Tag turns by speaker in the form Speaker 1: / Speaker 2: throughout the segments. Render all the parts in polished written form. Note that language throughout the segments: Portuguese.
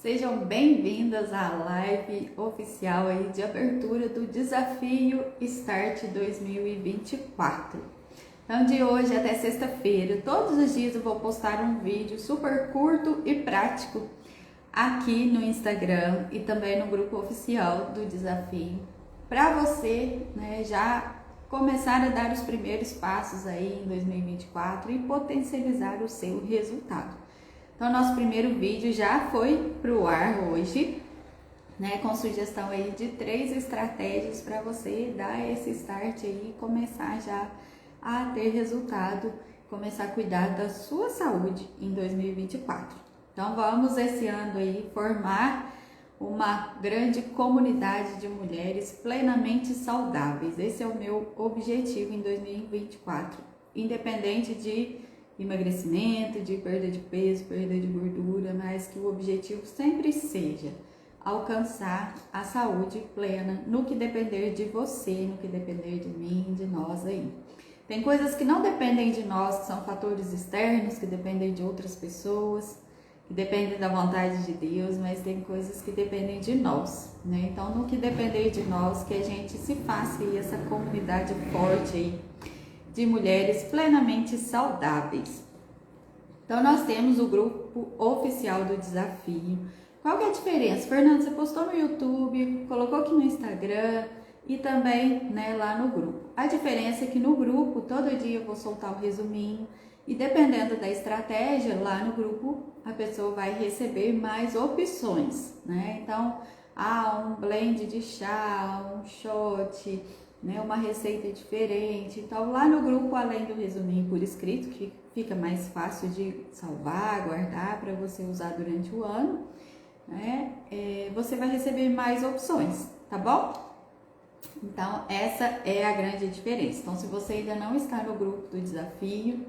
Speaker 1: Sejam bem-vindas à live oficial aí de abertura do Desafio Start 2024. Então, de hoje até sexta-feira, todos os dias eu vou postar um vídeo super curto e prático aqui no Instagram e também no grupo oficial do Desafio, para você, já começar a dar os primeiros passos aí em 2024 e potencializar o seu resultado. Então, nosso primeiro vídeo já foi pro ar hoje, com sugestão aí de 3 estratégias para você dar esse start aí e começar já a ter resultado, começar a cuidar da sua saúde em 2024. Então, vamos esse ano aí formar uma grande comunidade de mulheres plenamente saudáveis. Esse é o meu objetivo em 2024, independente de emagrecimento, de perda de peso, perda de gordura, mas que o objetivo sempre seja alcançar a saúde plena no que depender de você, no que depender de mim, de nós aí. Tem coisas que não dependem de nós, que são fatores externos, que dependem de outras pessoas, que dependem da vontade de Deus, mas tem coisas que dependem de nós, Então, no que depender de nós, que a gente se faça aí essa comunidade forte aí, de mulheres plenamente saudáveis. Então, nós temos o grupo oficial do desafio. Qual que é a diferença? Fernanda, você postou no YouTube, colocou aqui no Instagram e também lá no grupo. A diferença é que no grupo, todo dia eu vou soltar o resuminho e dependendo da estratégia, lá no grupo a pessoa vai receber mais opções, Então, um blend de chá, um shot, uma receita diferente. Então, lá no grupo, além do resuminho por escrito, que fica mais fácil de salvar, guardar para você usar durante o ano, você vai receber mais opções, tá bom? Então, essa é a grande diferença. Então, se você ainda não está no grupo do desafio,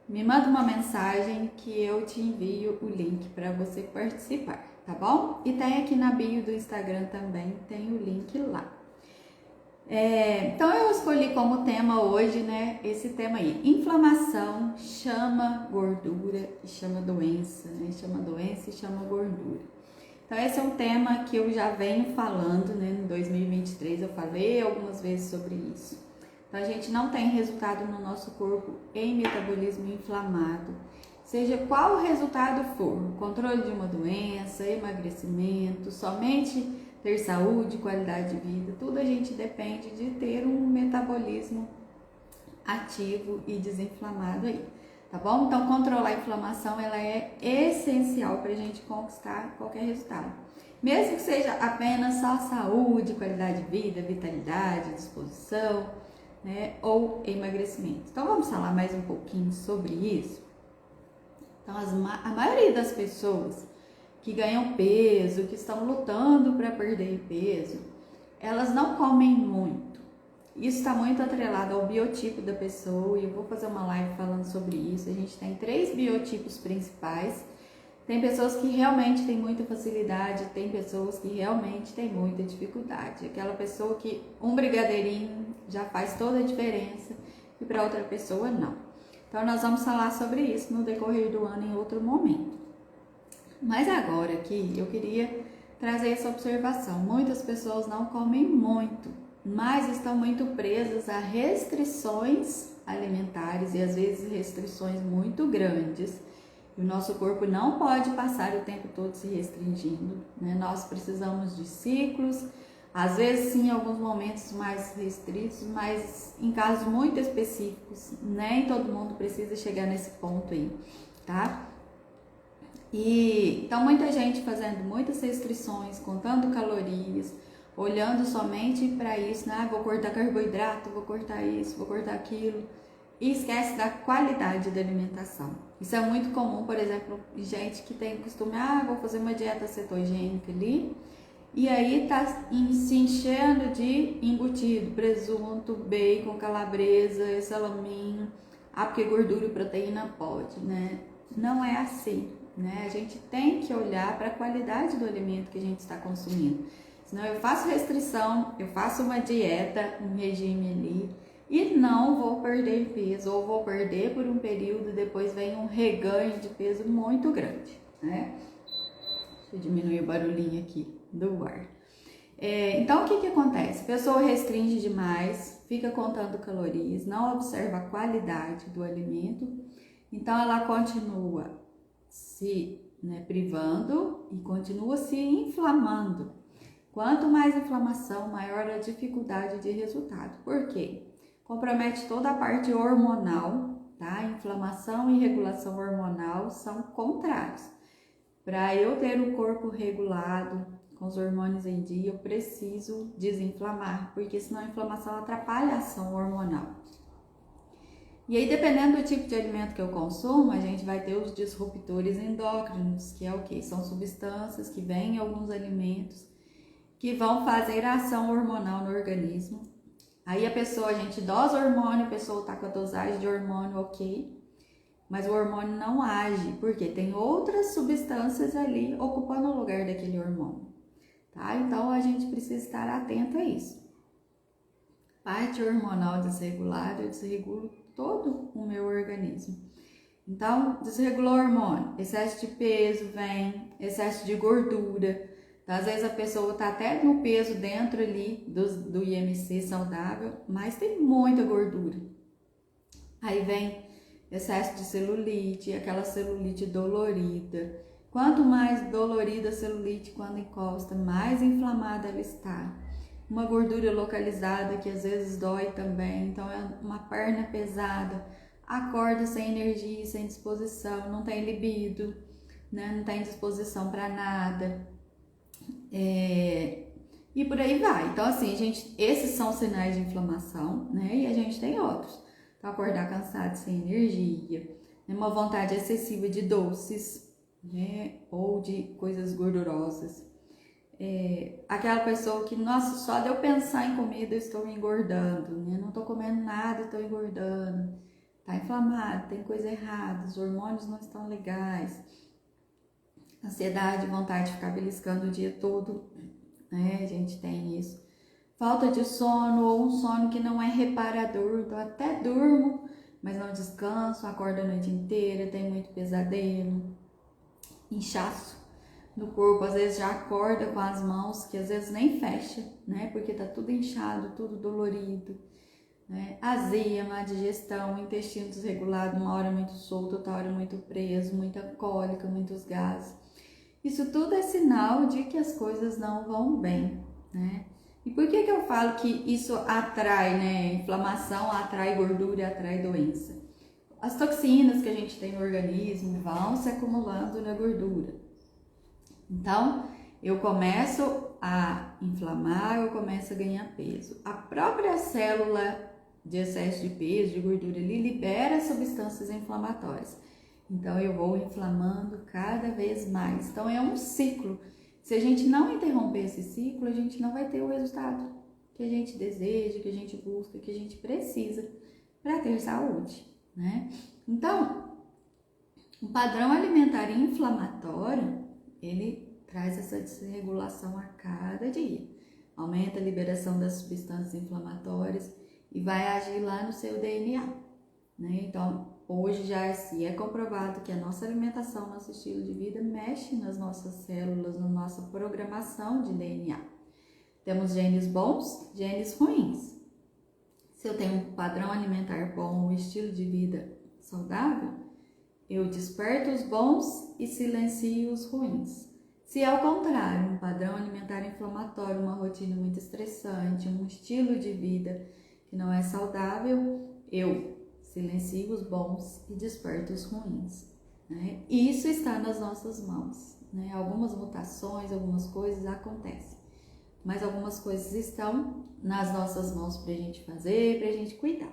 Speaker 1: me manda uma mensagem que eu te envio o link para você participar, tá bom? E tem aqui na bio do Instagram também, tem o link lá. Então eu escolhi como tema hoje, esse tema aí, inflamação chama gordura e chama doença, chama doença e chama gordura. Então esse é um tema que eu já venho falando, em 2023 eu falei algumas vezes sobre isso. Então a gente não tem resultado no nosso corpo em metabolismo inflamado, seja qual o resultado for, controle de uma doença, emagrecimento, somente ter saúde, qualidade de vida, tudo a gente depende de ter um metabolismo ativo e desinflamado aí, tá bom? Então, controlar a inflamação, ela é essencial para a gente conquistar qualquer resultado. Mesmo que seja apenas só saúde, qualidade de vida, vitalidade, disposição, ou emagrecimento. Então, vamos falar mais um pouquinho sobre isso? Então, a maioria das pessoas que ganham peso, que estão lutando para perder peso, elas não comem muito. Isso está muito atrelado ao biotipo da pessoa e eu vou fazer uma live falando sobre isso. A gente tem 3 biotipos principais. Tem pessoas que realmente têm muita facilidade, tem pessoas que realmente têm muita dificuldade. Aquela pessoa que um brigadeirinho já faz toda a diferença e para outra pessoa não. Então nós vamos falar sobre isso no decorrer do ano em outro momento. Mas agora aqui eu queria trazer essa observação. Muitas pessoas não comem muito, mas estão muito presas a restrições alimentares e às vezes restrições muito grandes. E o nosso corpo não pode passar o tempo todo se restringindo, Nós precisamos de ciclos, às vezes sim, em alguns momentos mais restritos, mas em casos muito específicos, nem todo mundo precisa chegar nesse ponto aí, tá? E então muita gente fazendo muitas restrições, contando calorias, olhando somente para isso, vou cortar carboidrato, vou cortar isso, vou cortar aquilo, e esquece da qualidade da alimentação. Isso é muito comum, por exemplo, gente que tem costume, vou fazer uma dieta cetogênica ali, e aí tá se enchendo de embutido, presunto, bacon, calabresa, salaminho, porque gordura e proteína pode, Não é assim. A gente tem que olhar para a qualidade do alimento que a gente está consumindo. Senão eu faço restrição, eu faço uma dieta, um regime ali e não vou perder peso, ou vou perder por um período, depois vem um reganho de peso muito grande, Deixa eu diminuir o barulhinho aqui do ar. Então, o que acontece? A pessoa restringe demais, fica contando calorias, não observa a qualidade do alimento, então ela continua se privando e continua se inflamando. Quanto mais inflamação, maior a dificuldade de resultado. Por quê? Compromete toda a parte hormonal, tá? Inflamação e regulação hormonal são contrários. Para eu ter o corpo regulado, com os hormônios em dia, eu preciso desinflamar, porque senão a inflamação atrapalha a ação hormonal. E aí, dependendo do tipo de alimento que eu consumo, a gente vai ter os disruptores endócrinos, que é o quê? São substâncias que vêm em alguns alimentos que vão fazer a ação hormonal no organismo. Aí a gente dosa hormônio, a pessoa tá com a dosagem de hormônio ok, mas o hormônio não age, porque tem outras substâncias ali ocupando o lugar daquele hormônio. Tá? Então a gente precisa estar atento a isso. Parte hormonal desregulada, eu desregulo todo o meu organismo. Então, desregulou o hormônio, excesso de peso vem, excesso de gordura. Então, às vezes a pessoa tá até no peso dentro ali do IMC saudável, mas tem muita gordura. Aí vem excesso de celulite, aquela celulite dolorida. Quanto mais dolorida a celulite quando encosta, mais inflamada ela está. Uma gordura localizada que às vezes dói também, então é uma perna pesada, acorda sem energia, sem disposição, não tem libido, né? Não tem disposição para nada. E por aí vai. Então assim, esses são sinais de inflamação, né? E a gente tem outros. Então, acordar cansado, sem energia, uma vontade excessiva de doces, né? Ou de coisas gordurosas. Aquela pessoa que, nossa, só de eu pensar em comida eu estou engordando, né? Não estou comendo nada, estou engordando. Está inflamado, tem coisa errada, os hormônios não estão legais. Ansiedade, vontade de ficar beliscando o dia todo, né? A gente tem isso. Falta de sono ou um sono que não é reparador, então até durmo, mas não descanso, acordo a noite inteira, tenho muito pesadelo, inchaço no corpo, às vezes já acorda com as mãos que às vezes nem fecha, né? Porque tá tudo inchado, tudo dolorido, né? Azia, má digestão, intestino desregulado, uma hora muito solto, outra hora muito preso, muita cólica, muitos gases. Isso tudo é sinal de que as coisas não vão bem, né? E por que eu falo que isso atrai, né? Inflamação atrai gordura, atrai doença. As toxinas que a gente tem no organismo vão se acumulando na gordura. Então, eu começo a inflamar, eu começo a ganhar peso. A própria célula de excesso de peso, de gordura, ele libera substâncias inflamatórias. Então, eu vou inflamando cada vez mais. Então, é um ciclo. Se a gente não interromper esse ciclo, a gente não vai ter o resultado que a gente deseja, que a gente busca, que a gente precisa para ter saúde, né? Então, o padrão alimentar inflamatório, ele traz essa desregulação a cada dia. Aumenta a liberação das substâncias inflamatórias e vai agir lá no seu DNA, né? Então, hoje já é comprovado que a nossa alimentação, nosso estilo de vida mexe nas nossas células, na nossa programação de DNA. Temos genes bons, genes ruins. Se eu tenho um padrão alimentar bom, um estilo de vida saudável, eu desperto os bons e silencio os ruins. Se ao contrário, um padrão alimentar inflamatório, uma rotina muito estressante, um estilo de vida que não é saudável, eu silencio os bons e desperto os ruins, né? Isso está nas nossas mãos, né? Algumas mutações, algumas coisas acontecem, mas algumas coisas estão nas nossas mãos para a gente fazer, para a gente cuidar.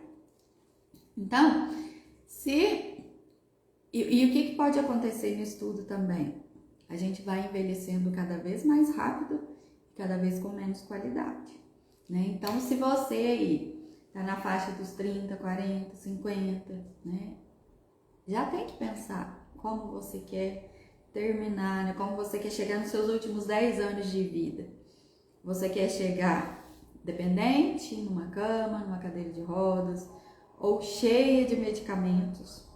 Speaker 1: Então, e o que pode acontecer nisso tudo também? A gente vai envelhecendo cada vez mais rápido, cada vez com menos qualidade, né? Então, se você aí tá na faixa dos 30, 40, 50, né? Já tem que pensar como você quer terminar, né? Como você quer chegar nos seus últimos 10 anos de vida. Você quer chegar dependente, numa cama, numa cadeira de rodas, ou cheia de medicamentos,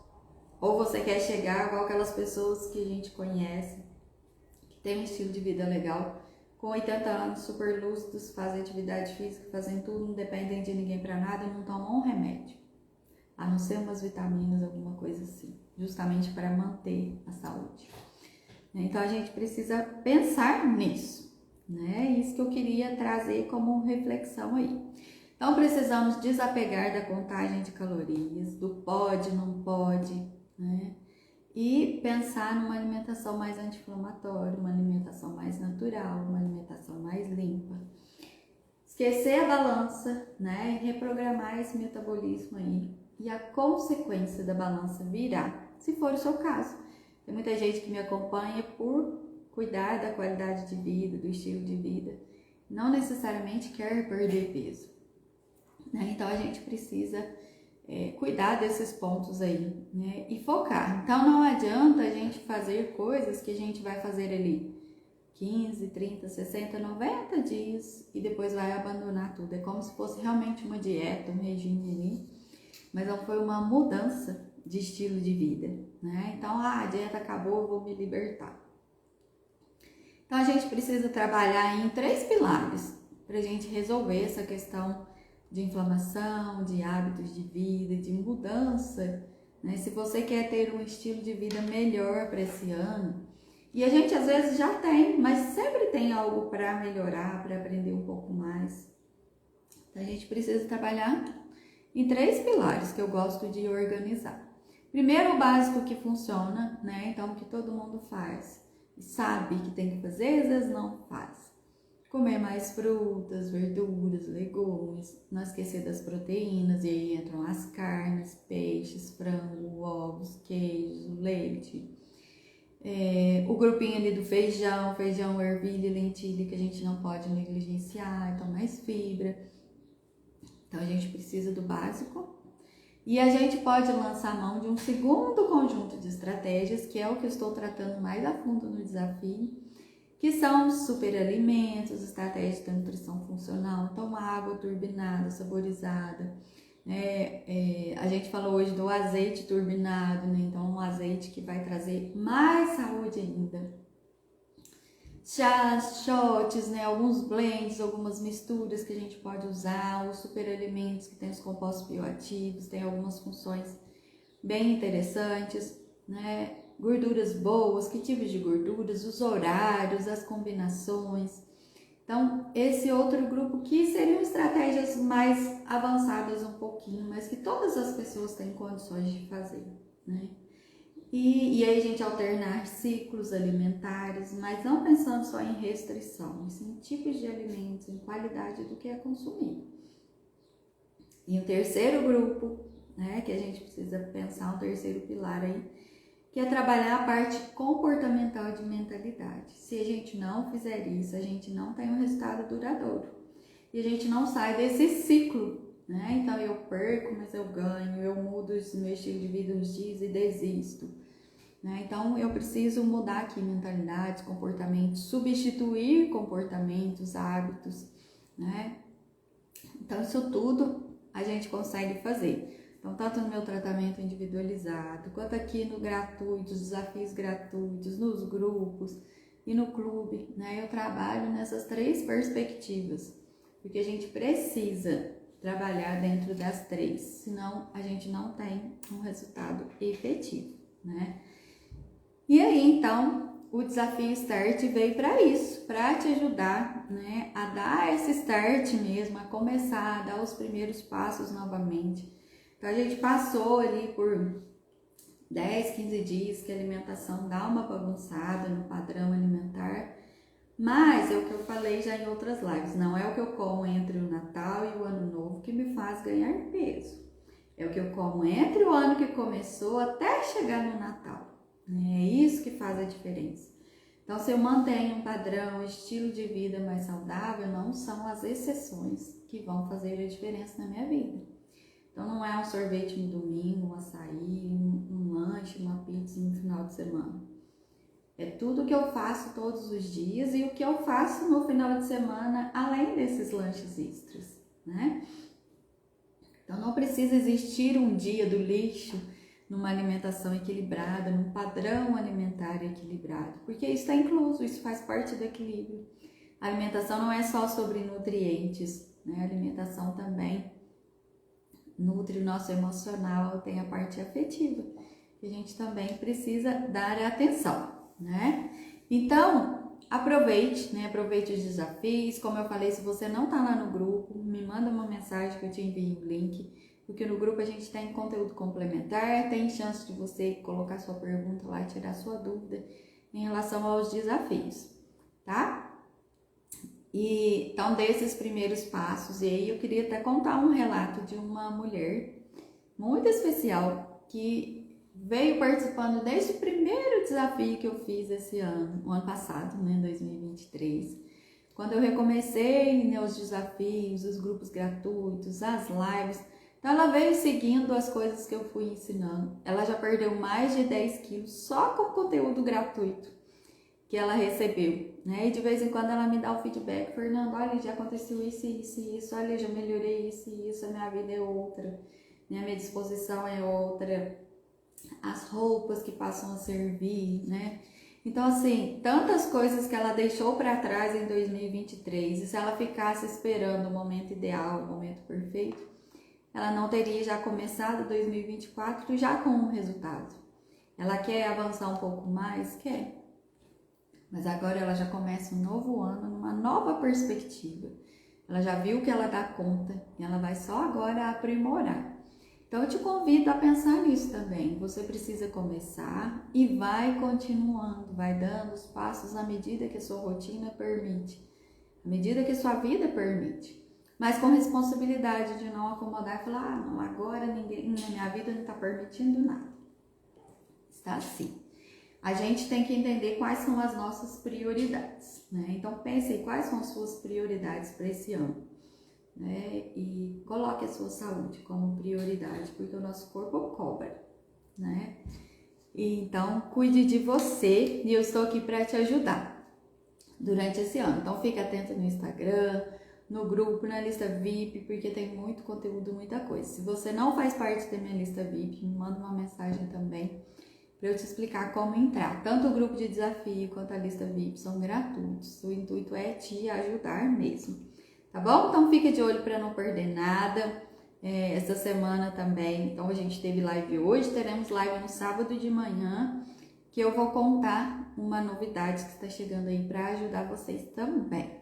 Speaker 1: ou você quer chegar igual aquelas pessoas que a gente conhece, que tem um estilo de vida legal, com 80 anos, super lúcidos, fazem atividade física, fazem tudo, não dependem de ninguém para nada e não tomam um remédio, a não ser umas vitaminas, alguma coisa assim, justamente para manter a saúde. Então a gente precisa pensar nisso, né? Isso que eu queria trazer como reflexão aí. Então precisamos desapegar da contagem de calorias, do pode, não pode, né? E pensar numa alimentação mais anti-inflamatória, uma alimentação mais natural, uma alimentação mais limpa. Esquecer a balança, né? E reprogramar esse metabolismo aí. E a consequência da balança virá, se for o seu caso. Tem muita gente que me acompanha por cuidar da qualidade de vida, do estilo de vida. Não necessariamente quer perder peso, né? Então a gente precisa cuidar desses pontos aí, né? E focar. Então não adianta a gente fazer coisas que a gente vai fazer ali 15, 30, 60, 90 dias e depois vai abandonar tudo. É como se fosse realmente uma dieta, um regime ali, mas não foi uma mudança de estilo de vida, né? Então, a dieta acabou, eu vou me libertar. Então a gente precisa trabalhar em 3 pilares para a gente resolver essa questão de inflamação, de hábitos de vida, de mudança, né? Se você quer ter um estilo de vida melhor para esse ano, e a gente às vezes já tem, mas sempre tem algo para melhorar, para aprender um pouco mais. Então a gente precisa trabalhar em 3 pilares que eu gosto de organizar. Primeiro, o básico que funciona, né? Então, o que todo mundo faz, sabe que tem que fazer, às vezes não faz. Comer mais frutas, verduras, legumes, não esquecer das proteínas, e aí entram as carnes, peixes, frango, ovos, queijos, leite. O grupinho ali do feijão, ervilha, lentilha, que a gente não pode negligenciar, então mais fibra. Então a gente precisa do básico. E a gente pode lançar mão de um segundo conjunto de estratégias, que é o que eu estou tratando mais a fundo no desafio, que são os superalimentos, estratégias de nutrição funcional, então água turbinada, saborizada, né? A gente falou hoje do azeite turbinado, né? Então um azeite que vai trazer mais saúde ainda. Chás, shots, né? Alguns blends, algumas misturas que a gente pode usar, os superalimentos que tem os compostos bioativos, tem algumas funções bem interessantes, né? Gorduras boas, que tipos de gorduras, os horários, as combinações. Então, esse outro grupo que seriam estratégias mais avançadas um pouquinho, mas que todas as pessoas têm condições de fazer, né? E aí a gente alternar ciclos alimentares, mas não pensando só em restrição, mas em tipos de alimentos, em qualidade do que é consumido. E o terceiro grupo, né, que a gente precisa pensar, um terceiro pilar aí, que é trabalhar a parte comportamental de mentalidade. Se a gente não fizer isso, a gente não tem um resultado duradouro. E a gente não sai desse ciclo, né? Então eu perco, mas eu ganho, eu mudo o meu estilo de vida uns dias e desisto, né? Então eu preciso mudar aqui mentalidades, comportamentos, substituir comportamentos, hábitos, né? Então isso tudo a gente consegue fazer. Então, tanto no meu tratamento individualizado, quanto aqui no gratuito, os desafios gratuitos, nos grupos e no clube, né? Eu trabalho nessas 3 perspectivas, porque a gente precisa trabalhar dentro das 3, senão a gente não tem um resultado efetivo, né? E aí, então, o desafio Start veio para isso, para te ajudar, né, a dar esse start mesmo, a começar a dar os primeiros passos novamente. Então, a gente passou ali por 10, 15 dias que a alimentação dá uma bagunçada no padrão alimentar, mas é o que eu falei já em outras lives, não é o que eu como entre o Natal e o Ano Novo que me faz ganhar peso. É o que eu como entre o ano que começou até chegar no Natal. É isso que faz a diferença. Então, se eu mantenho um padrão, um estilo de vida mais saudável, não são as exceções que vão fazer a diferença na minha vida. Então, não é um sorvete no domingo, um açaí, um lanche, uma pizza no final de semana. É tudo que eu faço todos os dias e o que eu faço no final de semana, além desses lanches extras, né? Então, não precisa existir um dia do lixo, numa alimentação equilibrada, num padrão alimentar equilibrado, porque isso está incluso, isso faz parte do equilíbrio. A alimentação não é só sobre nutrientes, né? A alimentação também nutre o nosso emocional, tem a parte afetiva, que a gente também precisa dar atenção, né? Então, aproveite, né? Aproveite os desafios. Como eu falei, se você não tá lá no grupo, me manda uma mensagem que eu te envio o link, porque no grupo a gente tem conteúdo complementar, tem chance de você colocar sua pergunta lá e tirar sua dúvida em relação aos desafios, tá? E então, desses primeiros passos, e aí eu queria até contar um relato de uma mulher muito especial que veio participando desde o primeiro desafio que eu fiz esse ano, o ano passado, né, 2023. Quando eu recomecei, né, os desafios, os grupos gratuitos, as lives, então ela veio seguindo as coisas que eu fui ensinando. Ela já perdeu mais de 10 quilos só com conteúdo gratuito que ela recebeu, né? E de vez em quando ela me dá o feedback: Fernanda, olha, já aconteceu isso, isso e isso, olha, já melhorei isso e isso, a minha vida é outra, né? A minha disposição é outra, as roupas que passam a servir, né? Então, assim, tantas coisas que ela deixou para trás em 2023, e se ela ficasse esperando o momento ideal, o momento perfeito, ela não teria já começado 2024 já com um resultado. Ela quer avançar um pouco mais? Quer. Mas agora ela já começa um novo ano numa nova perspectiva. Ela já viu que ela dá conta e ela vai só agora aprimorar. Então eu te convido a pensar nisso também. Você precisa começar e vai continuando, vai dando os passos à medida que a sua rotina permite, à medida que a sua vida permite. Mas com responsabilidade de não acomodar e falar: ah, não, agora ninguém na minha vida não está permitindo nada. Está assim. A gente tem que entender quais são as nossas prioridades, né? Então pense aí quais são as suas prioridades para esse ano, né? E coloque a sua saúde como prioridade, porque o nosso corpo cobra, né? Então cuide de você e eu estou aqui para te ajudar durante esse ano. Então fique atento no Instagram, no grupo, na lista VIP, porque tem muito conteúdo, muita coisa. Se você não faz parte da minha lista VIP, me manda uma mensagem também, para eu te explicar como entrar. Tanto o grupo de desafio quanto a lista VIP são gratuitos. O intuito é te ajudar mesmo, tá bom? Então fica de olho para não perder nada. Essa semana também, então a gente teve live hoje, teremos live no sábado de manhã, que eu vou contar uma novidade que está chegando aí para ajudar vocês também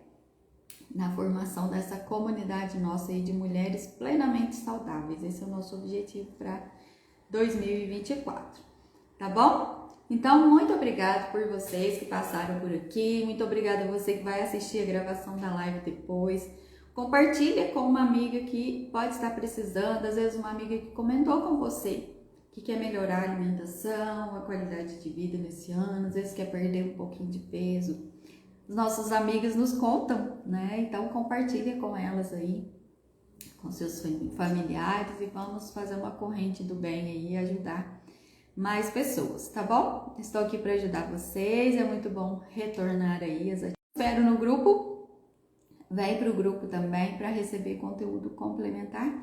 Speaker 1: na formação dessa comunidade nossa aí de mulheres plenamente saudáveis. Esse é o nosso objetivo para 2024. Tá bom? Então, muito obrigada por vocês que passaram por aqui. Muito obrigada a você que vai assistir a gravação da live depois. Compartilha com uma amiga que pode estar precisando. Às vezes uma amiga que comentou com você que quer melhorar a alimentação, a qualidade de vida nesse ano. Às vezes quer perder um pouquinho de peso. Os nossos amigos nos contam, né? Então, compartilha com elas aí, com seus familiares, e vamos fazer uma corrente do bem aí e ajudar mais pessoas, tá bom? Estou aqui para ajudar vocês, é muito bom retornar aí. Espero no grupo, vem para o grupo também para receber conteúdo complementar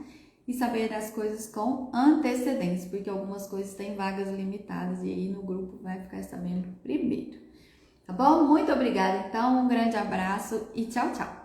Speaker 1: e saber das coisas com antecedência, porque algumas coisas têm vagas limitadas e aí no grupo vai ficar sabendo primeiro, tá bom? Muito obrigada então, um grande abraço e tchau, tchau!